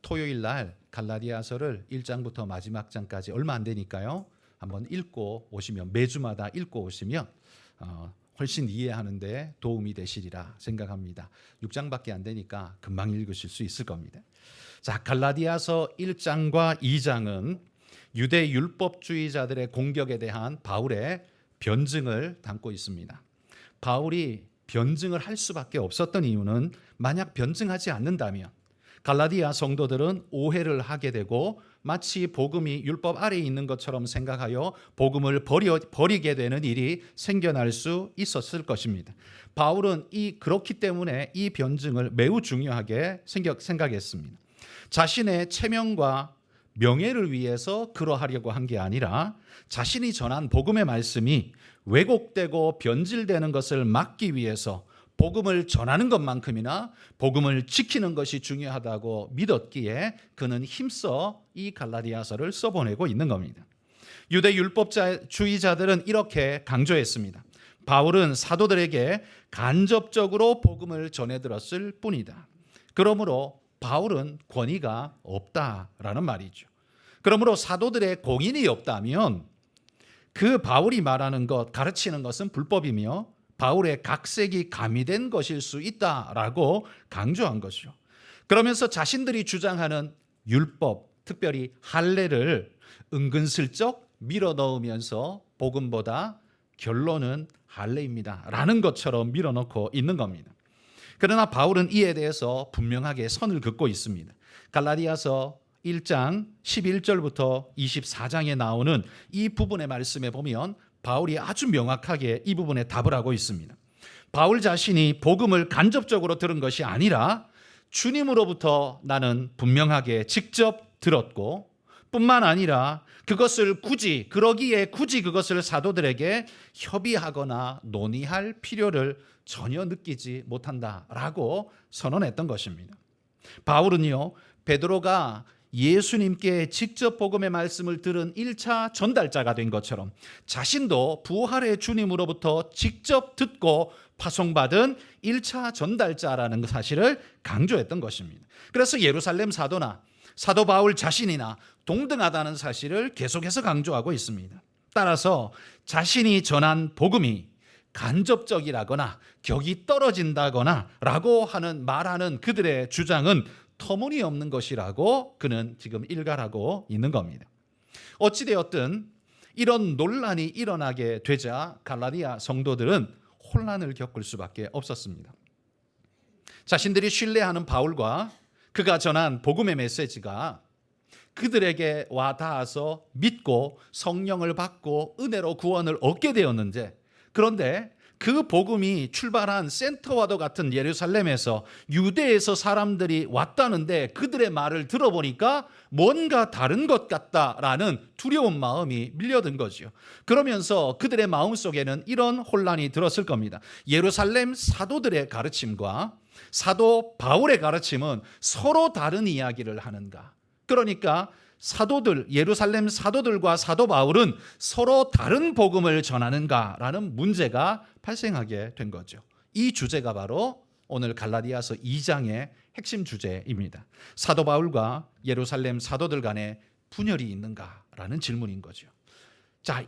토요일 날 갈라디아서를 1장부터 마지막 장까지 얼마 안 되니까요. 한번 읽고 오시면 매주마다 읽고 오시면 훨씬 이해하는 데 도움이 되시리라 생각합니다. 6장밖에 안 되니까 금방 읽으실 수 있을 겁니다. 자, 갈라디아서 1장과 2장은 유대 율법주의자들의 공격에 대한 바울의 변증을 담고 있습니다. 바울이 변증을 할 수밖에 없었던 이유는 만약 변증하지 않는다면 갈라디아 성도들은 오해를 하게 되고 마치 복음이 율법 아래에 있는 것처럼 생각하여 복음을 버리게 되는 일이 생겨날 수 있었을 것입니다. 바울은 그렇기 때문에 이 변증을 매우 중요하게 생각했습니다. 자신의 체면과 명예를 위해서 그러하려고 한 게 아니라 자신이 전한 복음의 말씀이 왜곡되고 변질되는 것을 막기 위해서 복음을 전하는 것만큼이나 복음을 지키는 것이 중요하다고 믿었기에 그는 힘써 이 갈라디아서를 써보내고 있는 겁니다. 유대 율법주의자들은 이렇게 강조했습니다. 바울은 사도들에게 간접적으로 복음을 전해들었을 뿐이다. 그러므로 바울은 권위가 없다라는 말이죠. 그러므로 사도들의 공인이 없다면 그 바울이 말하는 것, 가르치는 것은 불법이며 바울의 각색이 가미된 것일 수 있다라고 강조한 것이죠. 그러면서 자신들이 주장하는 율법, 특별히 할례를 은근슬쩍 밀어넣으면서 복음보다 결론은 할례입니다 라는 것처럼 밀어넣고 있는 겁니다. 그러나 바울은 이에 대해서 분명하게 선을 긋고 있습니다. 갈라디아서 1장 11절부터 24장에 나오는 이 부분의 말씀에 보면 바울이 아주 명확하게 이 부분에 답을 하고 있습니다. 바울 자신이 복음을 간접적으로 들은 것이 아니라 주님으로부터 나는 분명하게 직접 들었고 뿐만 아니라 그러기에 굳이 그것을 사도들에게 협의하거나 논의할 필요를 전혀 느끼지 못한다라고 선언했던 것입니다. 바울은요, 베드로가 예수님께 직접 복음의 말씀을 들은 1차 전달자가 된 것처럼 자신도 부활의 주님으로부터 직접 듣고 파송받은 1차 전달자라는 사실을 강조했던 것입니다. 그래서 예루살렘 사도나 사도 바울 자신이나 동등하다는 사실을 계속해서 강조하고 있습니다. 따라서 자신이 전한 복음이 간접적이라거나 격이 떨어진다거나 라고 말하는 그들의 주장은 터무니없는 것이라고 그는 지금 일갈하고 있는 겁니다. 어찌되었든 이런 논란이 일어나게 되자 갈라디아 성도들은 혼란을 겪을 수밖에 없었습니다. 자신들이 신뢰하는 바울과 그가 전한 복음의 메시지가 그들에게 와 닿아서 믿고 성령을 받고 은혜로 구원을 얻게 되었는데, 그런데 그 복음이 출발한 센터와도 같은 예루살렘에서 유대에서 사람들이 왔다는데 그들의 말을 들어보니까 뭔가 다른 것 같다라는 두려운 마음이 밀려든 거죠. 그러면서 그들의 마음속에는 이런 혼란이 들었을 겁니다. 예루살렘 사도들의 가르침과 사도 바울의 가르침은 서로 다른 이야기를 하는가? 그러니까 예루살렘 사도들과 사도 바울은 서로 다른 복음을 전하는가라는 문제가 발생하게 된 거죠. 이 주제가 바로 오늘 갈라디아서 2장의 핵심 주제입니다. 사도 바울과 예루살렘 사도들 간에 분열이 있는가라는 질문인 거죠. 자,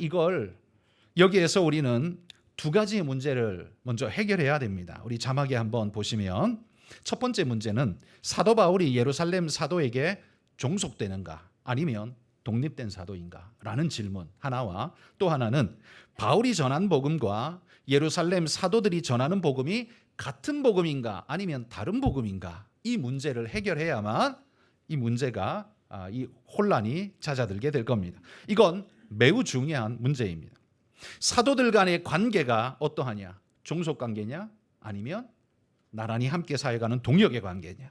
여기에서 우리는 두 가지의 문제를 먼저 해결해야 됩니다. 우리 자막에 한번 보시면 첫 번째 문제는 사도 바울이 예루살렘 사도에게 종속되는가 아니면 독립된 사도인가 라는 질문 하나와, 또 하나는 바울이 전한 복음과 예루살렘 사도들이 전하는 복음이 같은 복음인가 아니면 다른 복음인가, 이 문제를 해결해야만 이 혼란이 잦아들게 될 겁니다. 이건 매우 중요한 문제입니다. 사도들 간의 관계가 어떠하냐? 종속 관계냐? 아니면 나란히 함께 사역하는 동역의 관계냐?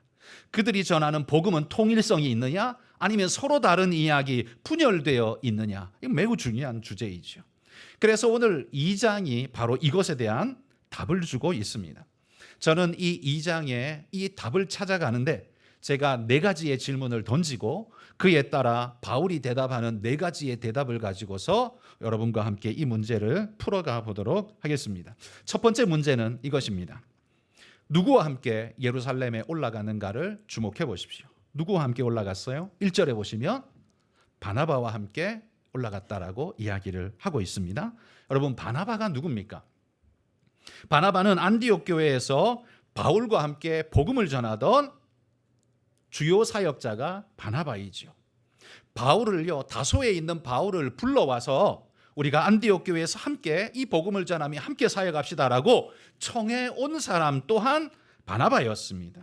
그들이 전하는 복음은 통일성이 있느냐? 아니면 서로 다른 이야기, 분열되어 있느냐? 이건 매우 중요한 주제이죠. 그래서 오늘 2장이 바로 이것에 대한 답을 주고 있습니다. 저는 이 2장에 이 답을 찾아가는데 제가 4가지의 질문을 던지고 그에 따라 바울이 대답하는 4가지의 대답을 가지고서 여러분과 함께 이 문제를 풀어가 보도록 하겠습니다. 첫 번째 문제는 이것입니다. 누구와 함께 예루살렘에 올라가는가를 주목해 보십시오. 누구와 함께 올라갔어요? 1절에 보시면 바나바와 함께 올라갔다라고 이야기를 하고 있습니다. 여러분, 바나바가 누굽니까? 바나바는 안디옥 교회에서 바울과 함께 복음을 전하던 주요 사역자가 바나바이지요. 바울을요, 다소에 있는 바울을 불러와서 우리가 안디옥 교회에서 함께 이 복음을 전하며 함께 사역합시다라고 청해 온 사람 또한 바나바였습니다.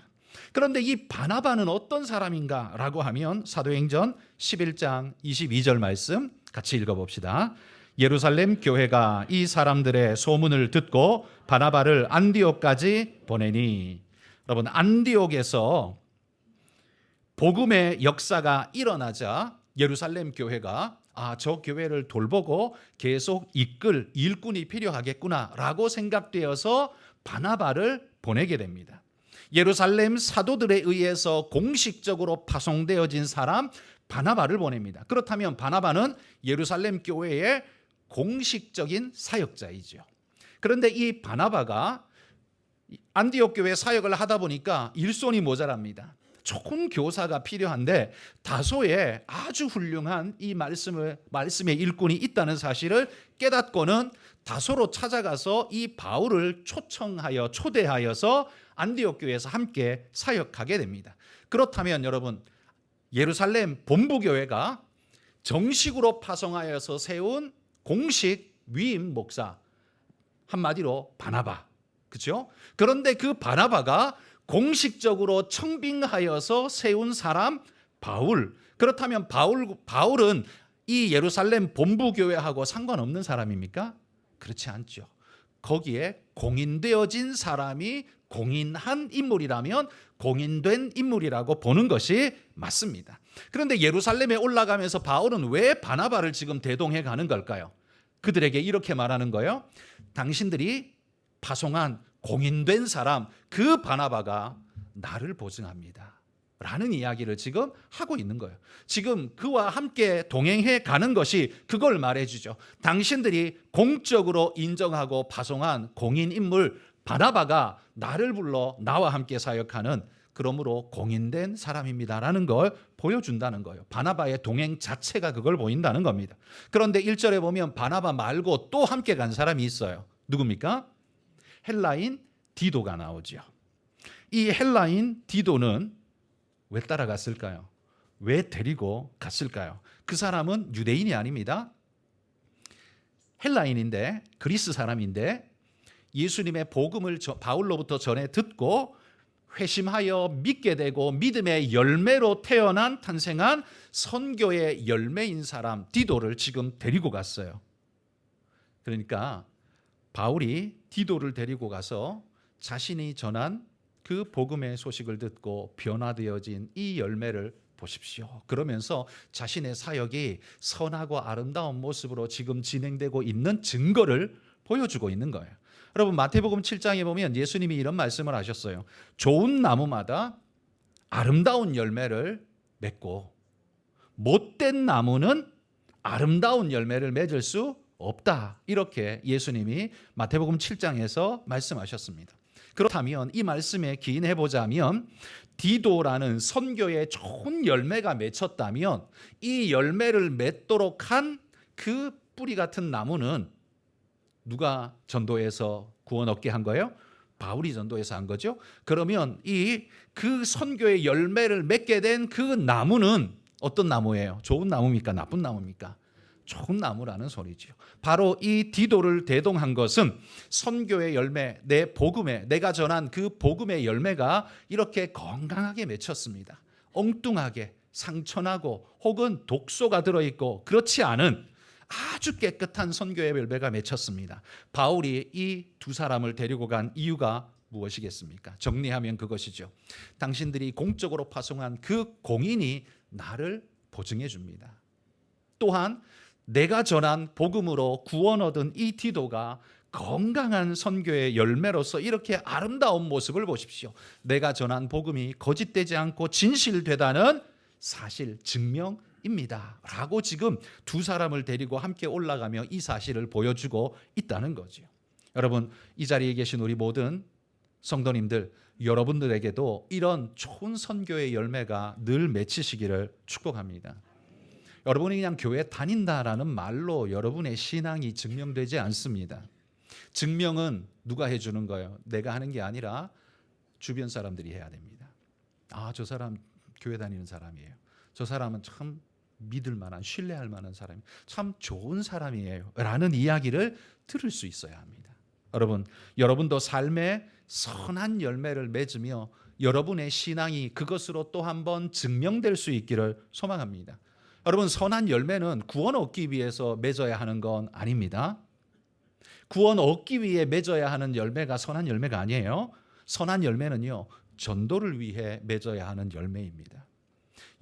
그런데 이 바나바는 어떤 사람인가라고 하면 사도행전 11장 22절 말씀 같이 읽어봅시다. 예루살렘 교회가 이 사람들의 소문을 듣고 바나바를 안디옥까지 보내니. 여러분, 안디옥에서 복음의 역사가 일어나자 예루살렘 교회가 저 교회를 돌보고 계속 이끌 일꾼이 필요하겠구나라고 생각되어서 바나바를 보내게 됩니다. 예루살렘 사도들에 의해서 공식적으로 파송되어진 사람 바나바를 보냅니다. 그렇다면 바나바는 예루살렘 교회의 공식적인 사역자이죠. 그런데 이 바나바가 안디옥 교회 사역을 하다 보니까 일손이 모자랍니다. 좋은 교사가 필요한데 다소의 아주 훌륭한 이 말씀의 일꾼이 있다는 사실을 깨닫고는 다소로 찾아가서 이 바울을 초대하여서 안디옥 교회에서 함께 사역하게 됩니다. 그렇다면 여러분, 예루살렘 본부교회가 정식으로 파송하여서 세운 공식 위임 목사, 한마디로 바나바, 그렇죠? 그런데 그 바나바가 공식적으로 청빙하여서 세운 사람 바울. 그렇다면 바울은 이 예루살렘 본부교회하고 상관없는 사람입니까? 그렇지 않죠. 거기에 공인되어진 사람이 공인한 인물이라면 공인된 인물이라고 보는 것이 맞습니다. 그런데 예루살렘에 올라가면서 바울은 왜 바나바를 지금 대동해 가는 걸까요? 그들에게 이렇게 말하는 거예요. 당신들이 파송한 공인된 사람, 그 바나바가 나를 보증합니다 라는 이야기를 지금 하고 있는 거예요. 지금 그와 함께 동행해 가는 것이 그걸 말해주죠. 당신들이 공적으로 인정하고 파송한 공인인물 바나바가 나를 불러 나와 함께 사역하는, 그러므로 공인된 사람입니다라는 걸 보여준다는 거예요. 바나바의 동행 자체가 그걸 보인다는 겁니다. 그런데 1절에 보면 바나바 말고 또 함께 간 사람이 있어요. 누굽니까? 헬라인 디도가 나오죠. 이 헬라인 디도는 왜 따라갔을까요? 왜 데리고 갔을까요? 그 사람은 유대인이 아닙니다. 헬라인인데, 그리스 사람인데 예수님의 복음을 바울로부터 전해 듣고 회심하여 믿게 되고 믿음의 열매로 탄생한 선교의 열매인 사람 디도를 지금 데리고 갔어요. 그러니까 바울이 디도를 데리고 가서 자신이 전한 그 복음의 소식을 듣고 변화되어진 이 열매를 보십시오. 그러면서 자신의 사역이 선하고 아름다운 모습으로 지금 진행되고 있는 증거를 보여주고 있는 거예요. 여러분, 마태복음 7장에 보면 예수님이 이런 말씀을 하셨어요. 좋은 나무마다 아름다운 열매를 맺고 못된 나무는 아름다운 열매를 맺을 수 없다. 이렇게 예수님이 마태복음 7장에서 말씀하셨습니다. 그렇다면 이 말씀에 기인해 보자면 디도라는 선교에 좋은 열매가 맺혔다면 이 열매를 맺도록 한 그 뿌리 같은 나무는 누가 전도해서 구원 얻게 한 거예요? 바울이 전도해서 한 거죠. 그러면 그 선교의 열매를 맺게 된 그 나무는 어떤 나무예요? 좋은 나무입니까? 나쁜 나무입니까? 좋은 나무라는 소리죠. 바로 이 디도를 대동한 것은 선교의 열매, 내가 전한 그 복음의 열매가 이렇게 건강하게 맺혔습니다. 엉뚱하게 상처나고 혹은 독소가 들어있고 그렇지 않은 아주 깨끗한 선교의 열매가 맺혔습니다. 바울이 이 두 사람을 데리고 간 이유가 무엇이겠습니까? 정리하면 그것이죠. 당신들이 공적으로 파송한 그 공인이 나를 보증해 줍니다. 또한 내가 전한 복음으로 구원 얻은 이 디도가 건강한 선교의 열매로서 이렇게 아름다운 모습을 보십시오. 내가 전한 복음이 거짓되지 않고 진실되다는 사실 증명입니다 라고 지금 두 사람을 데리고 함께 올라가며 이 사실을 보여주고 있다는 거죠. 여러분, 이 자리에 계신 우리 모든 성도님들, 여러분들에게도 이런 좋은 선교의 열매가 늘 맺히시기를 축복합니다. 여러분이 그냥 교회 다닌다라는 말로 여러분의 신앙이 증명되지 않습니다. 증명은 누가 해주는 거예요? 내가 하는 게 아니라 주변 사람들이 해야 됩니다. 아, 저 사람 교회 다니는 사람이에요. 저 사람은 참 믿을 만한, 신뢰할 만한 사람이, 참 좋은 사람이에요 라는 이야기를 들을 수 있어야 합니다. 여러분도 삶에 선한 열매를 맺으며 여러분의 신앙이 그것으로 또 한 번 증명될 수 있기를 소망합니다. 여러분, 선한 열매는 구원 얻기 위해서 맺어야 하는 건 아닙니다. 구원 얻기 위해 맺어야 하는 열매가 선한 열매가 아니에요. 선한 열매는요, 전도를 위해 맺어야 하는 열매입니다.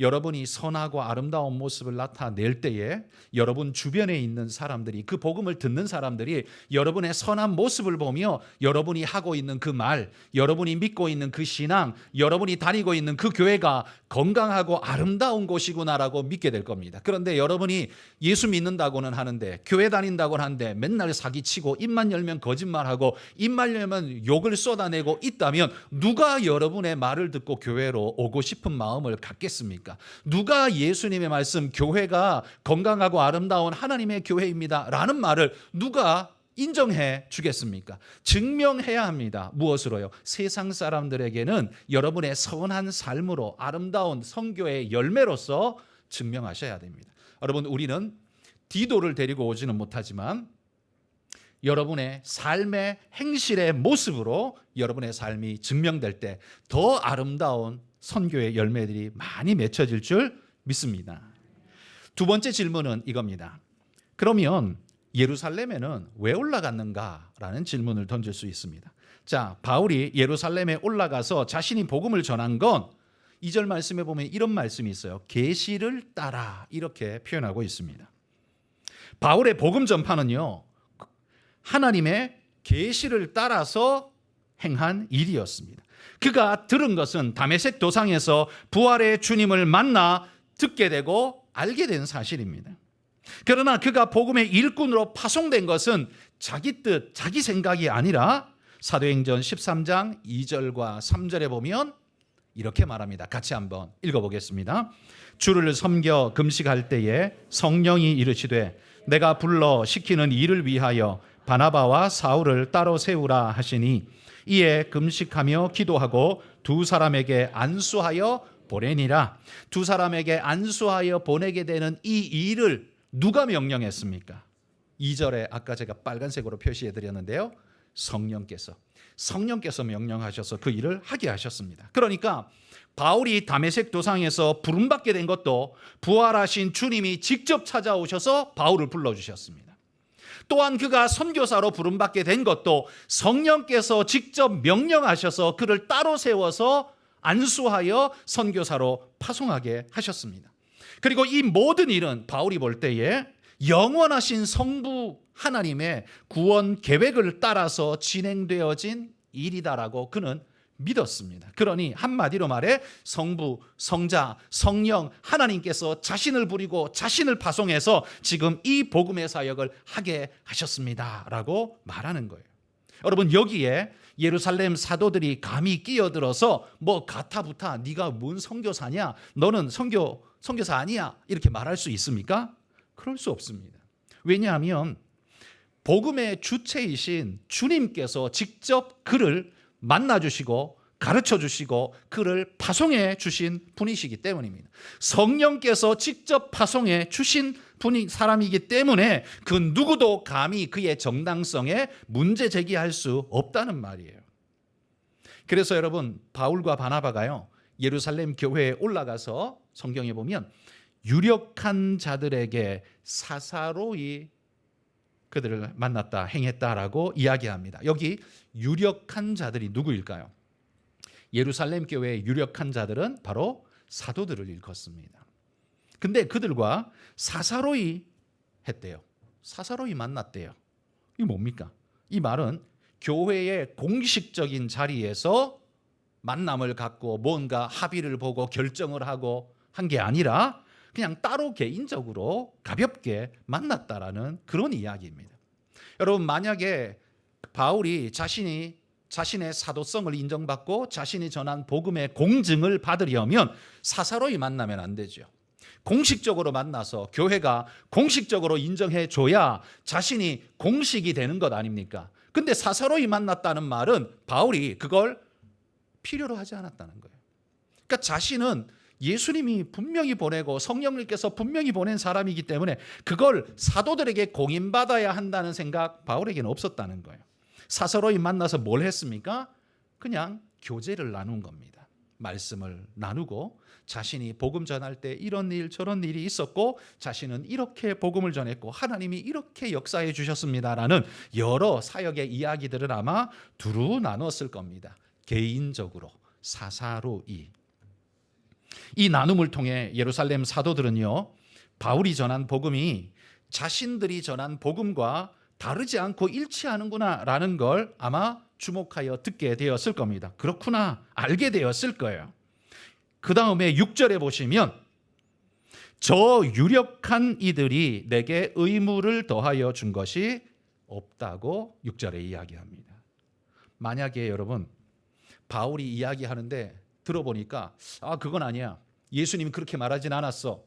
여러분이 선하고 아름다운 모습을 나타낼 때에 여러분 주변에 있는 사람들이, 그 복음을 듣는 사람들이 여러분의 선한 모습을 보며 여러분이 하고 있는 그 말, 여러분이 믿고 있는 그 신앙, 여러분이 다니고 있는 그 교회가 건강하고 아름다운 곳이구나라고 믿게 될 겁니다. 그런데 여러분이 예수 믿는다고는 하는데, 교회 다닌다고는 하는데 맨날 사기치고 입만 열면 거짓말하고 입만 열면 욕을 쏟아내고 있다면 누가 여러분의 말을 듣고 교회로 오고 싶은 마음을 갖겠습니까? 누가 예수님의 말씀, 교회가 건강하고 아름다운 하나님의 교회입니다 라는 말을 누가 인정해 주겠습니까? 증명해야 합니다. 무엇으로요? 세상 사람들에게는 여러분의 선한 삶으로 아름다운 선교의 열매로서 증명하셔야 됩니다. 여러분, 우리는 디도를 데리고 오지는 못하지만 여러분의 삶의 행실의 모습으로 여러분의 삶이 증명될 때 더 아름다운 선교의 열매들이 많이 맺혀질 줄 믿습니다. 두 번째 질문은 이겁니다. 그러면 예루살렘에는 왜 올라갔는가라는 질문을 던질 수 있습니다. 자, 바울이 예루살렘에 올라가서 자신이 복음을 전한 건 2절 말씀에 보면 이런 말씀이 있어요. 계시를 따라, 이렇게 표현하고 있습니다. 바울의 복음 전파는요, 하나님의 계시를 따라서 행한 일이었습니다. 그가 들은 것은 다메섹 도상에서 부활의 주님을 만나 듣게 되고 알게 된 사실입니다. 그러나 그가 복음의 일꾼으로 파송된 것은 자기 뜻, 자기 생각이 아니라 사도행전 13장 2절과 3절에 보면 이렇게 말합니다. 같이 한번 읽어보겠습니다. 주를 섬겨 금식할 때에 성령이 이르시되 내가 불러 시키는 일을 위하여 바나바와 사울을 따로 세우라 하시니 이에 금식하며 기도하고 두 사람에게 안수하여 보내니라. 두 사람에게 안수하여 보내게 되는 이 일을 누가 명령했습니까? 2절에 아까 제가 빨간색으로 표시해 드렸는데요. 성령께서 명령하셔서 그 일을 하게 하셨습니다. 그러니까 바울이 다메섹 도상에서 부름받게 된 것도 부활하신 주님이 직접 찾아오셔서 바울을 불러주셨습니다. 또한 그가 선교사로 부름받게 된 것도 성령께서 직접 명령하셔서 그를 따로 세워서 안수하여 선교사로 파송하게 하셨습니다. 그리고 이 모든 일은 바울이 볼 때에 영원하신 성부 하나님의 구원 계획을 따라서 진행되어진 일이다라고 그는 믿었습니다. 그러니 한마디로 말해 성부, 성자, 성령 하나님께서 자신을 부리고 자신을 파송해서 지금 이 복음의 사역을 하게 하셨습니다라고 말하는 거예요. 여러분, 여기에 예루살렘 사도들이 감히 끼어들어서 뭐 가타부타 네가 뭔 선교사냐, 너는 선교사 아니야, 이렇게 말할 수 있습니까? 그럴 수 없습니다. 왜냐하면 복음의 주체이신 주님께서 직접 그를 만나주시고 가르쳐주시고 그를 파송해 주신 분이시기 때문입니다. 성령께서 직접 파송해 주신 사람이기 때문에 그 누구도 감히 그의 정당성에 문제 제기할 수 없다는 말이에요. 그래서 여러분, 바울과 바나바가요, 예루살렘 교회에 올라가서 성경에 보면 유력한 자들에게 사사로이 그들을 만났다, 행했다라고 이야기합니다. 여기 유력한 자들이 누구일까요? 예루살렘 교회의 유력한 자들은 바로 사도들을 일컫습니다. 근데 그들과 사사로이 했대요. 사사로이 만났대요. 이게 뭡니까? 이 말은 교회의 공식적인 자리에서 만남을 갖고 뭔가 합의를 보고 결정을 하고 한 게 아니라 그냥 따로 개인적으로 가볍게 만났다라는 그런 이야기입니다. 여러분, 만약에 바울이 자신이 자신의 사도성을 인정받고 자신이 전한 복음의 공증을 받으려면 사사로이 만나면 안 되죠. 공식적으로 만나서 교회가 공식적으로 인정해 줘야 자신이 공식이 되는 것 아닙니까? 근데 사사로이 만났다는 말은 바울이 그걸 필요로 하지 않았다는 거예요. 그러니까 자신은 예수님이 분명히 보내고 성령님께서 분명히 보낸 사람이기 때문에 그걸 사도들에게 공인받아야 한다는 생각 바울에게는 없었다는 거예요. 사사로이 만나서 뭘 했습니까? 그냥 교제를 나눈 겁니다. 말씀을 나누고 자신이 복음 전할 때 이런 일 저런 일이 있었고 자신은 이렇게 복음을 전했고 하나님이 이렇게 역사해 주셨습니다라는 여러 사역의 이야기들을 아마 두루 나눴을 겁니다. 개인적으로 사사로이. 이 나눔을 통해 예루살렘 사도들은요, 바울이 전한 복음이 자신들이 전한 복음과 다르지 않고 일치하는구나라는 걸 아마 주목하여 듣게 되었을 겁니다. 그렇구나, 알게 되었을 거예요. 그 다음에 6절에 보시면 저 유력한 이들이 내게 의무를 더하여 준 것이 없다고 6절에 이야기합니다. 만약에 여러분 바울이 이야기하는데 들어보니까 그건 아니야, 예수님이 그렇게 말하진 않았어,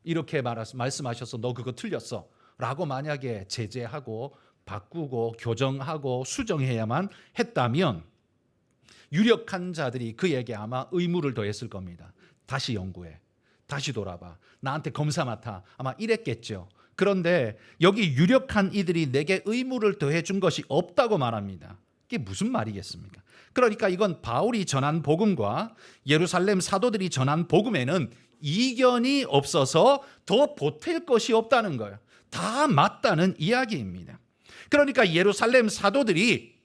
이렇게 말씀하셔서 너 그거 틀렸어 라고 만약에 제재하고 바꾸고 교정하고 수정해야만 했다면 유력한 자들이 그에게 아마 의무를 더했을 겁니다. 다시 연구해, 다시 돌아봐, 나한테 검사 맡아, 아마 이랬겠죠. 그런데 여기 유력한 이들이 내게 의무를 더해 준 것이 없다고 말합니다. 이게 무슨 말이겠습니까? 그러니까 이건 바울이 전한 복음과 예루살렘 사도들이 전한 복음에는 이견이 없어서 더 보탤 것이 없다는 거예요. 다 맞다는 이야기입니다. 그러니까 예루살렘 사도들이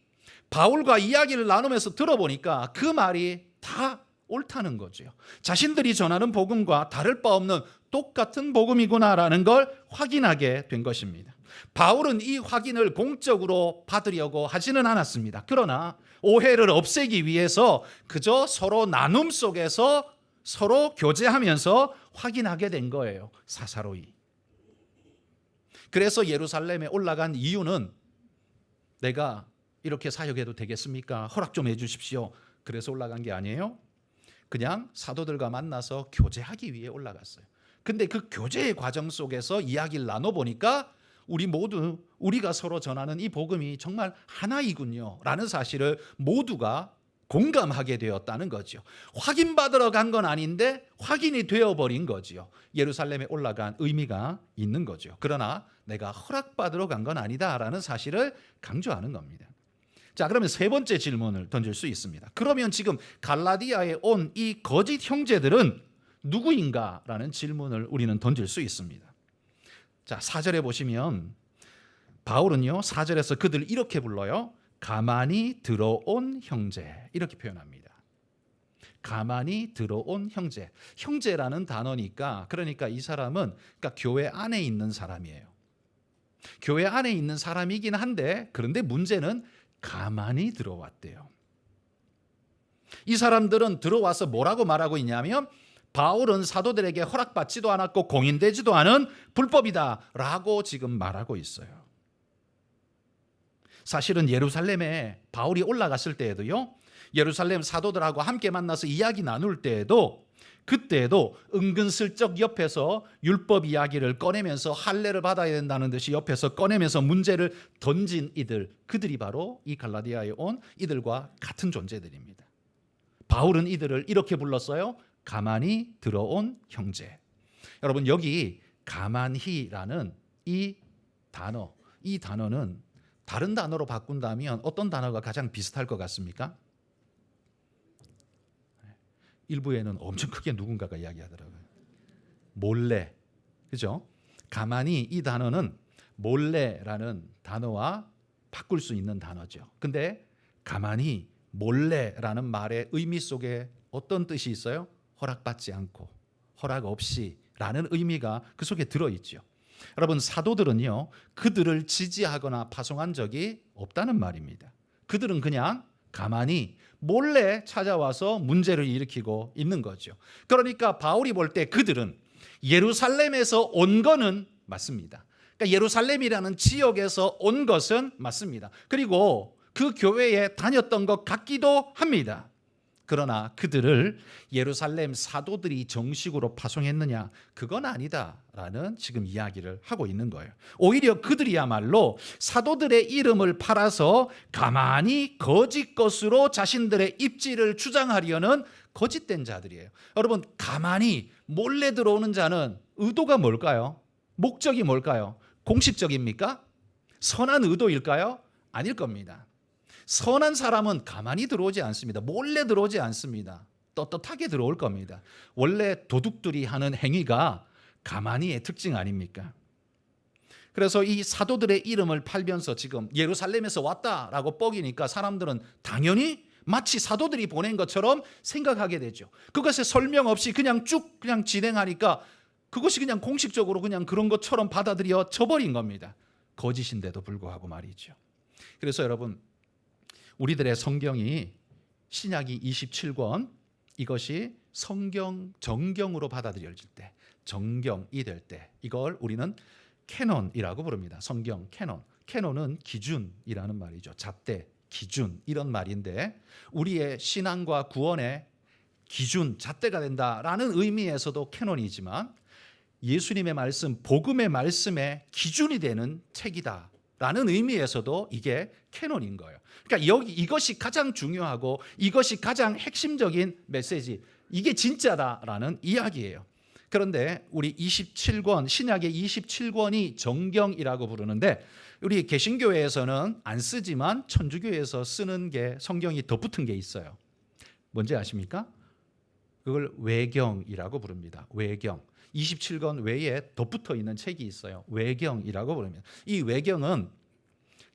바울과 이야기를 나누면서 들어보니까 그 말이 다 옳다는 거죠. 자신들이 전하는 복음과 다를 바 없는 똑같은 복음이구나라는 걸 확인하게 된 것입니다. 바울은 이 확인을 공적으로 받으려고 하지는 않았습니다. 그러나 오해를 없애기 위해서 그저 서로 나눔 속에서 서로 교제하면서 확인하게 된 거예요. 사사로이. 그래서 예루살렘에 올라간 이유는 내가 이렇게 사역해도 되겠습니까? 허락 좀 해주십시오. 그래서 올라간 게 아니에요. 그냥 사도들과 만나서 교제하기 위해 올라갔어요. 근데 그 교제의 과정 속에서 이야기를 나눠보니까 우리 모두 우리가 서로 전하는 이 복음이 정말 하나이군요 라는 사실을 모두가 공감하게 되었다는 거죠. 확인받으러 간 건 아닌데 확인이 되어버린 거죠. 예루살렘에 올라간 의미가 있는 거죠. 그러나 내가 허락받으러 간 건 아니다라는 사실을 강조하는 겁니다. 자, 그러면 세 번째 질문을 던질 수 있습니다. 그러면 지금 갈라디아에 온 이 거짓 형제들은 누구인가라는 질문을 우리는 던질 수 있습니다. 자, 4절에 보시면 바울은요 4절에서 그들 이렇게 불러요. 가만히 들어온 형제, 이렇게 표현합니다. 가만히 들어온 형제. 형제라는 단어니까 그러니까 이 사람은 그러니까 교회 안에 있는 사람이에요. 교회 안에 있는 사람이긴 한데 그런데 문제는 가만히 들어왔대요. 이 사람들은 들어와서 뭐라고 말하고 있냐면 바울은 사도들에게 허락받지도 않았고 공인되지도 않은 불법이다라고 지금 말하고 있어요. 사실은 예루살렘에 바울이 올라갔을 때에도요, 예루살렘 사도들하고 함께 만나서 이야기 나눌 때에도 그때에도 은근슬쩍 옆에서 율법 이야기를 꺼내면서 할례를 받아야 된다는 듯이 옆에서 꺼내면서 문제를 던진 이들, 그들이 바로 이 갈라디아에 온 이들과 같은 존재들입니다. 바울은 이들을 이렇게 불렀어요. 가만히 들어온 형제. 여러분 여기 가만히라는 이 단어는 다른 단어로 바꾼다면 어떤 단어가 가장 비슷할 것 같습니까? 일부에는 엄청 크게 누군가가 이야기하더라고요. 몰래. 그죠? 가만히 이 단어는 몰래라는 단어와 바꿀 수 있는 단어죠. 근데 가만히 몰래라는 말의 의미 속에 어떤 뜻이 있어요? 허락받지 않고 허락 없이라는 의미가 그 속에 들어있죠. 여러분 사도들은요 그들을 지지하거나 파송한 적이 없다는 말입니다. 그들은 그냥 가만히 몰래 찾아와서 문제를 일으키고 있는 거죠. 그러니까 바울이 볼 때 그들은 예루살렘에서 온 거는 맞습니다. 그러니까 예루살렘이라는 지역에서 온 것은 맞습니다. 그리고 그 교회에 다녔던 것 같기도 합니다. 그러나 그들을 예루살렘 사도들이 정식으로 파송했느냐? 그건 아니다라는 지금 이야기를 하고 있는 거예요. 오히려 그들이야말로 사도들의 이름을 팔아서 가만히 거짓 것으로 자신들의 입지를 주장하려는 거짓된 자들이에요. 여러분, 가만히 몰래 들어오는 자는 의도가 뭘까요? 목적이 뭘까요? 공식적입니까? 선한 의도일까요? 아닐 겁니다. 선한 사람은 가만히 들어오지 않습니다. 몰래 들어오지 않습니다. 떳떳하게 들어올 겁니다. 원래 도둑들이 하는 행위가 가만히의 특징 아닙니까? 그래서 이 사도들의 이름을 팔면서 지금 예루살렘에서 왔다라고 뻐기니까 사람들은 당연히 마치 사도들이 보낸 것처럼 생각하게 되죠. 그것에 설명 없이 그냥 쭉 진행하니까 그것이 그냥 공식적으로 그냥 그런 것처럼 받아들여져 버린 겁니다. 거짓인데도 불구하고 말이죠. 그래서 여러분, 우리들의 성경이 신약이 27권, 이것이 성경 정경으로 받아들여질 때, 정경이 될 때, 이걸 우리는 캐논이라고 부릅니다. 성경 캐논. 캐논은 기준이라는 말이죠. 잣대, 기준, 이런 말인데 우리의 신앙과 구원의 기준, 잣대가 된다라는 의미에서도 캐논이지만 예수님의 말씀, 복음의 말씀의 기준이 되는 책이다 라는 의미에서도 이게 캐논인 거예요. 그러니까 이것이 가장 중요하고 이것이 가장 핵심적인 메시지, 이게 진짜다라는 이야기예요. 그런데 우리 27권, 신약의 27권이 정경이라고 부르는데 우리 개신교회에서는 안 쓰지만 천주교에서 쓰는 게 성경이 덧붙은 게 있어요. 뭔지 아십니까? 그걸 외경이라고 부릅니다. 외경. 27권 외에 덧붙어 있는 책이 있어요. 외경이라고 부릅니다. 이 외경은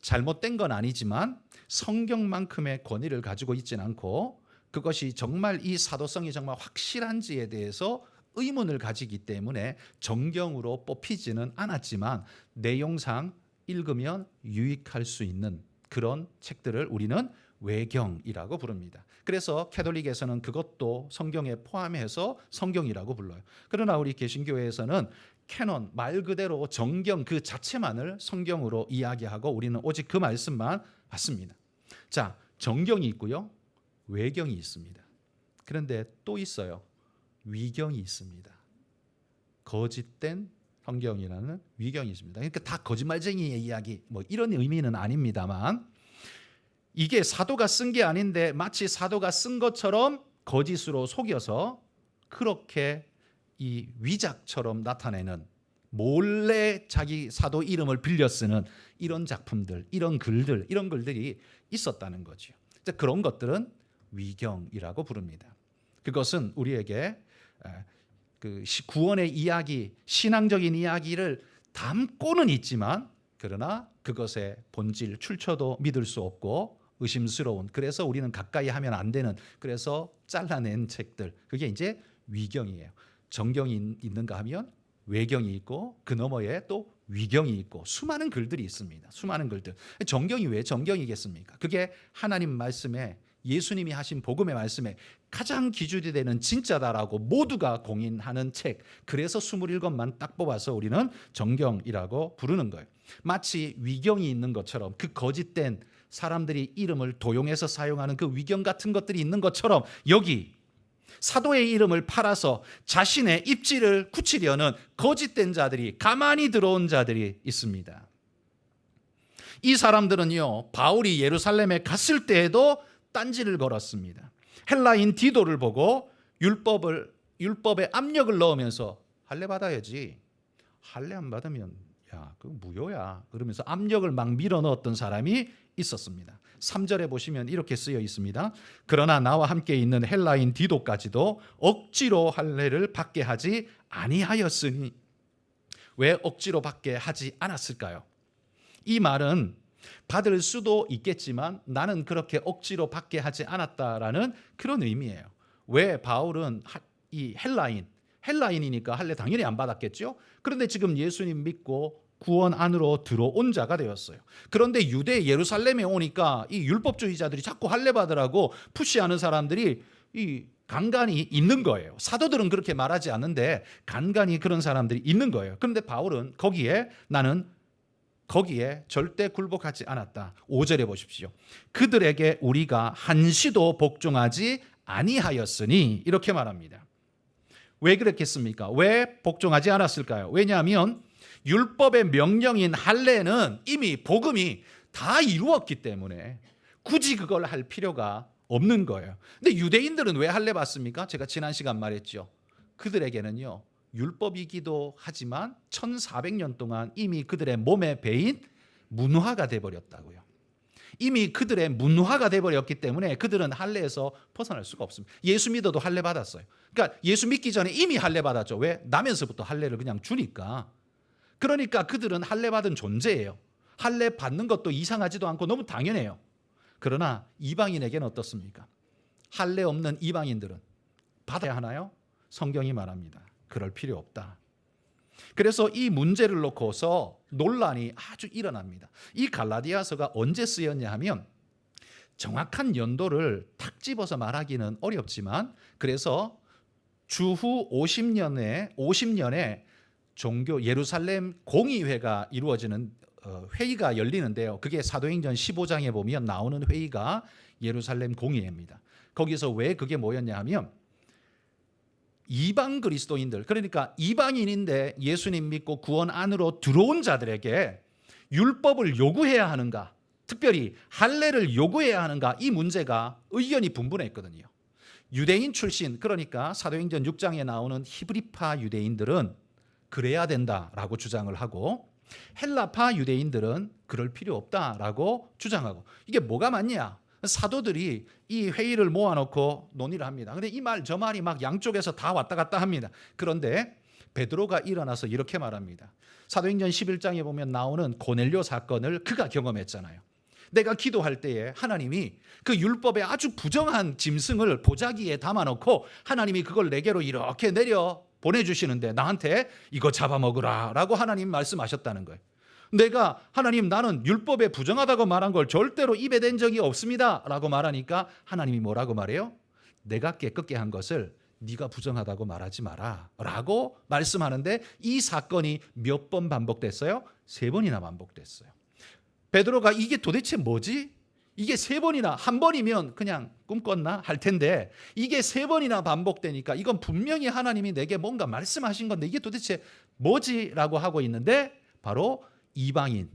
잘못된 건 아니지만 성경만큼의 권위를 가지고 있지는 않고 그것이 정말 이 사도성이 정말 확실한지에 대해서 의문을 가지기 때문에 정경으로 뽑히지는 않았지만 내용상 읽으면 유익할 수 있는 그런 책들을 우리는 외경이라고 부릅니다. 그래서 캐톨릭에서는 그것도 성경에 포함해서 성경이라고 불러요. 그러나 우리 개신교회에서는 캐논, 말 그대로 정경 그 자체만을 성경으로 이야기하고 우리는 오직 그 말씀만 받습니다. 자, 정경이 있고요. 외경이 있습니다. 그런데 또 있어요. 위경이 있습니다. 거짓된 성경이라는 위경이 있습니다. 그러니까 다 거짓말쟁이의 이야기 뭐 이런 의미는 아닙니다만 이게 사도가 쓴 게 아닌데 마치 사도가 쓴 것처럼 거짓으로 속여서 그렇게 이 위작처럼 나타내는 몰래 자기 사도 이름을 빌려 쓰는 이런 작품들, 이런 글들이 있었다는 거죠. 그런 것들은 위경이라고 부릅니다. 그것은 우리에게 그 구원의 이야기, 신앙적인 이야기를 담고는 있지만 그러나 그것의 본질, 출처도 믿을 수 없고 의심스러운, 그래서 우리는 가까이 하면 안 되는, 그래서 잘라낸 책들, 그게 이제 위경이에요. 정경이 있는가 하면 외경이 있고 그 너머에 또 위경이 있고 수많은 글들이 있습니다. 수많은 글들. 정경이 왜 정경이겠습니까? 그게 하나님 말씀에, 예수님이 하신 복음의 말씀에 가장 기준이 되는 진짜다라고 모두가 공인하는 책. 그래서 27권만 딱 뽑아서 우리는 정경이라고 부르는 거예요. 마치 위경이 있는 것처럼, 그 거짓된 사람들이 이름을 도용해서 사용하는 그 위경 같은 것들이 있는 것처럼 여기 사도의 이름을 팔아서 자신의 입지를 굳히려는 거짓된 자들이, 가만히 들어온 자들이 있습니다. 이 사람들은요, 바울이 예루살렘에 갔을 때에도 딴지를 걸었습니다. 헬라인 디도를 보고 율법에 압력을 넣으면서 할례 받아야지, 할례 안 받으면 야, 그거 무효야, 그러면서 압력을 막 밀어넣었던 사람이 있었습니다. 3절에 보시면 이렇게 쓰여 있습니다. 그러나 나와 함께 있는 헬라인 디도까지도 억지로 할례를 받게 하지 아니하였으니. 왜 억지로 받게 하지 않았을까요? 이 말은 받을 수도 있겠지만 나는 그렇게 억지로 받게 하지 않았다라는 그런 의미예요. 왜 바울은 이 헬라인이니까 할례 당연히 안 받았겠죠. 그런데 지금 예수님 믿고 구원 안으로 들어온 자가 되었어요. 그런데 유대 예루살렘에 오니까 이 율법주의자들이 자꾸 할례 받으라고 푸시하는 사람들이 이 간간이 있는 거예요. 사도들은 그렇게 말하지 않는데 간간이 그런 사람들이 있는 거예요. 그런데 바울은 거기에 나는 거기에 절대 굴복하지 않았다. 5절에 보십시오. 그들에게 우리가 한시도 복종하지 아니하였으니 이렇게 말합니다. 왜 그랬겠습니까? 왜 복종하지 않았을까요? 왜냐하면 율법의 명령인 할례는 이미 복음이 다 이루었기 때문에 굳이 그걸 할 필요가 없는 거예요. 근데 유대인들은 왜 할례 받습니까? 제가 지난 시간 말했죠. 그들에게는요, 율법이기도 하지만 1400년 동안 이미 그들의 몸에 배인 문화가 돼버렸다고요. 이미 그들의 문화가 돼버렸기 때문에 그들은 할례에서 벗어날 수가 없습니다. 예수 믿어도 할례 받았어요. 그러니까 예수 믿기 전에 이미 할례 받았죠. 왜? 나면서부터 할례를 그냥 주니까. 그러니까 그들은 할례 받은 존재예요. 할례 받는 것도 이상하지도 않고 너무 당연해요. 그러나 이방인에게는 어떻습니까? 할례 없는 이방인들은 받아야 하나요? 성경이 말합니다. 그럴 필요 없다. 그래서 이 문제를 놓고서 논란이 아주 일어납니다. 이 갈라디아서가 언제 쓰였냐 하면 정확한 연도를 탁 집어서 말하기는 어렵지만 그래서 주후 50년에 종교 예루살렘 공의회가 이루어지는 회의가 열리는데요. 그게 사도행전 15장에 보면 나오는 회의가 예루살렘 공의회입니다. 거기서 왜 그게 뭐였냐 하면 이방 그리스도인들, 그러니까 이방인인데 예수님 믿고 구원 안으로 들어온 자들에게 율법을 요구해야 하는가, 특별히 할례를 요구해야 하는가, 이 문제가 의견이 분분했거든요. 유대인 출신, 그러니까 사도행전 6장에 나오는 히브리파 유대인들은 그래야 된다라고 주장을 하고 헬라파 유대인들은 그럴 필요 없다라고 주장하고, 이게 뭐가 맞냐? 사도들이 이 회의를 모아놓고 논의를 합니다. 그런데 이 말 저 말이 막 양쪽에서 다 왔다 갔다 합니다. 그런데 베드로가 일어나서 이렇게 말합니다. 사도행전 11장에 보면 나오는 고넬료 사건을 그가 경험했잖아요. 내가 기도할 때에 하나님이 그 율법의 아주 부정한 짐승을 보자기에 담아놓고 하나님이 그걸 내게로 이렇게 내려 보내주시는데 나한테 이거 잡아먹으라 라고 하나님 말씀하셨다는 거예요. 내가 하나님 나는 율법에 부정하다고 말한 걸 절대로 입에 댄 적이 없습니다 라고 말하니까 하나님이 뭐라고 말해요? 내가 깨끗게 한 것을 네가 부정하다고 말하지 마라 라고 말씀하는데 이 사건이 몇 번 반복됐어요? 3번이나 반복됐어요. 베드로가 이게 도대체 뭐지? 이게 3번이나, 한 번이면 그냥 꿈꿨나 할 텐데 이게 3번이나 반복되니까 이건 분명히 하나님이 내게 뭔가 말씀하신 건데 이게 도대체 뭐지? 라고 하고 있는데 바로 이방인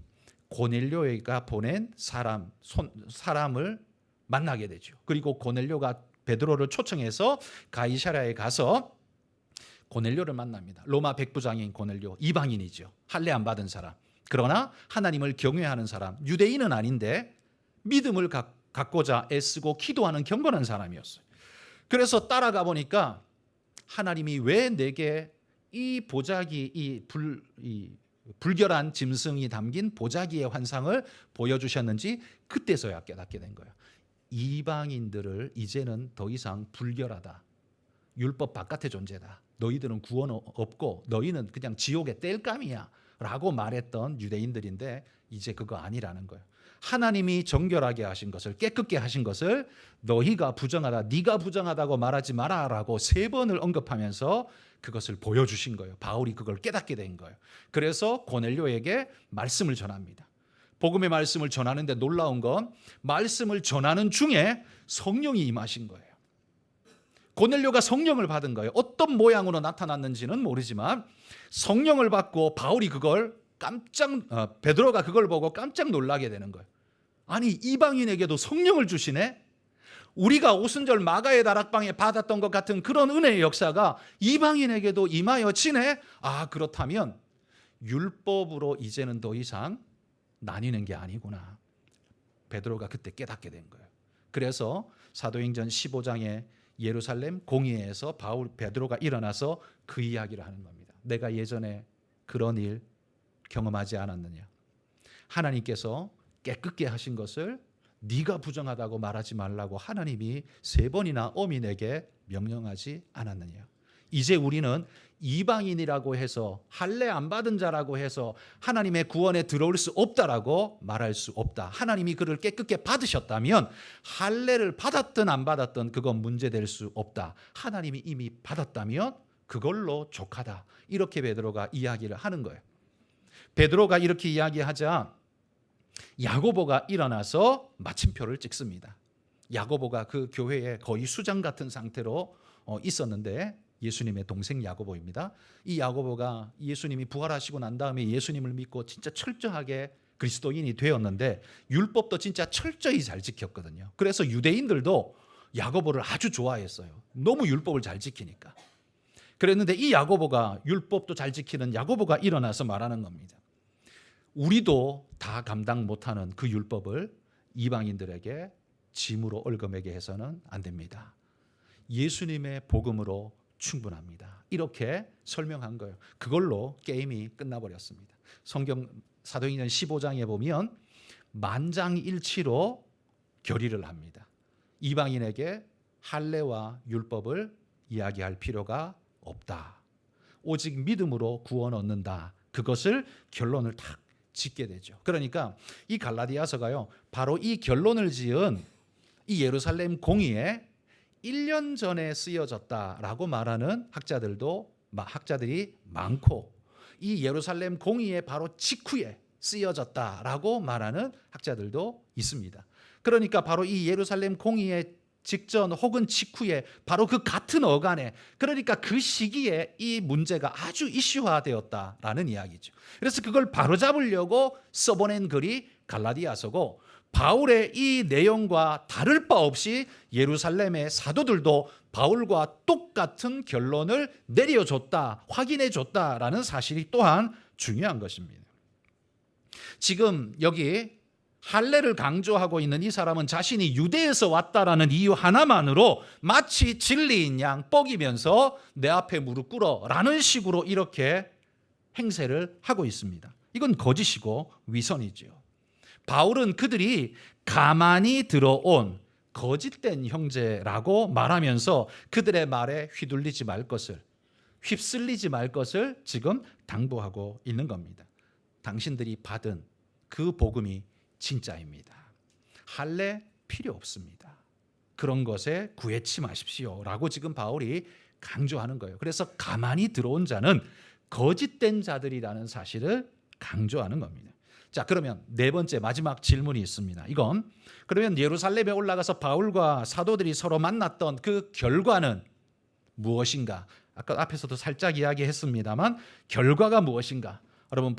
고넬료가 보낸 사람을 만나게 되죠. 그리고 고넬료가 베드로를 초청해서 가이사랴에 가서 고넬료를 만납니다. 로마 백부장인 고넬료, 이방인이죠. 할례 안 받은 사람. 그러나 하나님을 경외하는 사람, 유대인은 아닌데 믿음을 갖고자 애쓰고 기도하는 경건한 사람이었어요. 그래서 따라가 보니까 하나님이 왜 내게 이 보자기, 이 불결한 짐승이 담긴 보자기의 환상을 보여주셨는지 그때서야 깨닫게 된 거예요. 이방인들을 이제는 더 이상 불결하다, 율법 바깥의 존재다, 너희들은 구원 없고 너희는 그냥 지옥의 땔감이야 라고 말했던 유대인들인데 이제 그거 아니라는 거예요. 하나님이 정결하게 하신 것을, 깨끗게 하신 것을 너희가 부정하다, 네가 부정하다고 말하지 마라 라고 3번을 언급하면서 그것을 보여주신 거예요. 바울이 그걸 깨닫게 된 거예요. 그래서 고넬료에게 말씀을 전합니다. 복음의 말씀을 전하는데 놀라운 건 말씀을 전하는 중에 성령이 임하신 거예요. 고넬료가 성령을 받은 거예요. 어떤 모양으로 나타났는지는 모르지만 성령을 받고 바울이 그걸 베드로가 그걸 보고 깜짝 놀라게 되는 거예요. 아니 이방인에게도 성령을 주시네? 우리가 오순절 마가의 다락방에 받았던 것 같은 그런 은혜의 역사가 이방인에게도 임하여지네? 아, 그렇다면 율법으로 이제는 더 이상 나뉘는 게 아니구나. 베드로가 그때 깨닫게 된 거예요. 그래서 사도행전 15장에 예루살렘 공의회에서 베드로가 일어나서 그 이야기를 하는 겁니다. 내가 예전에 그런 일 경험하지 않았느냐? 하나님께서 깨끗게 하신 것을 네가 부정하다고 말하지 말라고 하나님이 3번이나 엄히 내게 명령하지 않았느냐? 이제 우리는 이방인이라고 해서 할례 안 받은 자라고 해서 하나님의 구원에 들어올 수 없다라고 말할 수 없다. 하나님이 그를 깨끗게 받으셨다면 할례를 받았든 안 받았든 그건 문제될 수 없다. 하나님이 이미 받았다면 그걸로 족하다. 이렇게 베드로가 이야기를 하는 거예요. 베드로가 이렇게 이야기하자 야고보가 일어나서 마침표를 찍습니다. 야고보가 그 교회에 거의 수장 같은 상태로 있었는데 예수님의 동생 야고보입니다. 이 야고보가 예수님이 부활하시고 난 다음에 예수님을 믿고 진짜 철저하게 그리스도인이 되었는데 율법도 진짜 철저히 잘 지켰거든요. 그래서 유대인들도 야고보를 아주 좋아했어요. 너무 율법을 잘 지키니까. 그랬는데 이 야고보가, 율법도 잘 지키는 야고보가 일어나서 말하는 겁니다. 우리도 다 감당 못하는 그 율법을 이방인들에게 짐으로 얽어매게 해서는 안 됩니다. 예수님의 복음으로 충분합니다. 이렇게 설명한 거예요. 그걸로 게임이 끝나버렸습니다. 성경 사도행전 15장에 보면 만장일치로 결의를 합니다. 이방인에게 할례와 율법을 이야기할 필요가 없다. 오직 믿음으로 구원 얻는다. 그것을 결론을 딱 짓게 되죠. 그러니까 이 갈라디아서가요, 바로 이 결론을 지은 이 예루살렘 공의에 1년 전에 쓰여졌다라고 말하는 학자들이 많고, 이 예루살렘 공의의 바로 직후에 쓰여졌다라고 말하는 학자들도 있습니다. 그러니까 바로 이 예루살렘 공의의 직전 혹은 직후에 바로 그 같은 어간에, 그러니까 그 시기에 이 문제가 아주 이슈화되었다라는 이야기죠. 그래서 그걸 바로잡으려고 써보낸 글이 갈라디아서고, 바울의 이 내용과 다를 바 없이 예루살렘의 사도들도 바울과 똑같은 결론을 내려줬다, 확인해줬다라는 사실이 또한 중요한 것입니다. 지금 여기 할례를 강조하고 있는 이 사람은 자신이 유대에서 왔다라는 이유 하나만으로 마치 진리인 양 뻐기면서 내 앞에 무릎 꿇어라는 식으로 이렇게 행세를 하고 있습니다. 이건 거짓이고 위선이지요. 바울은 그들이 가만히 들어온 거짓된 형제라고 말하면서 그들의 말에 휘둘리지 말 것을, 휩쓸리지 말 것을 지금 당부하고 있는 겁니다. 당신들이 받은 그 복음이 진짜입니다. 할례 필요 없습니다. 그런 것에 구애치 마십시오라고 지금 바울이 강조하는 거예요. 그래서 가만히 들어온 자는 거짓된 자들이라는 사실을 강조하는 겁니다. 자, 그러면 네 번째 마지막 질문이 있습니다. 이건 그러면 예루살렘에 올라가서 바울과 사도들이 서로 만났던 그 결과는 무엇인가? 아까 앞에서도 살짝 이야기했습니다만 결과가 무엇인가? 여러분,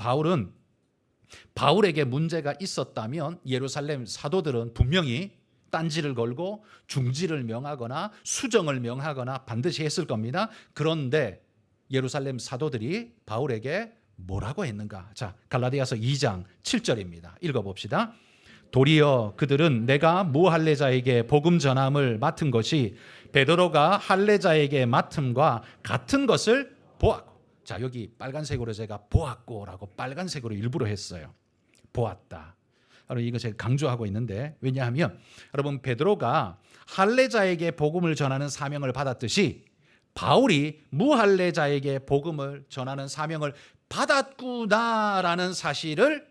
바울에게 문제가 있었다면 예루살렘 사도들은 분명히 딴지를 걸고 중지를 명하거나 수정을 명하거나 반드시 했을 겁니다. 그런데 예루살렘 사도들이 바울에게 뭐라고 했는가? 자, 갈라디아서 2장 7절입니다. 읽어봅시다. 도리어 그들은 내가 무할례자에게 복음 전함을 맡은 것이 베드로가 할례자에게 맡음과 같은 것을 보았고, 자, 여기 빨간색으로 제가 보았고라고 빨간색으로 일부러 했어요. 보았다. 여러분, 이거 제가 강조하고 있는데, 왜냐하면 여러분, 베드로가 할례자에게 복음을 전하는 사명을 받았듯이 바울이 무할례자에게 복음을 전하는 사명을 받았구나라는 사실을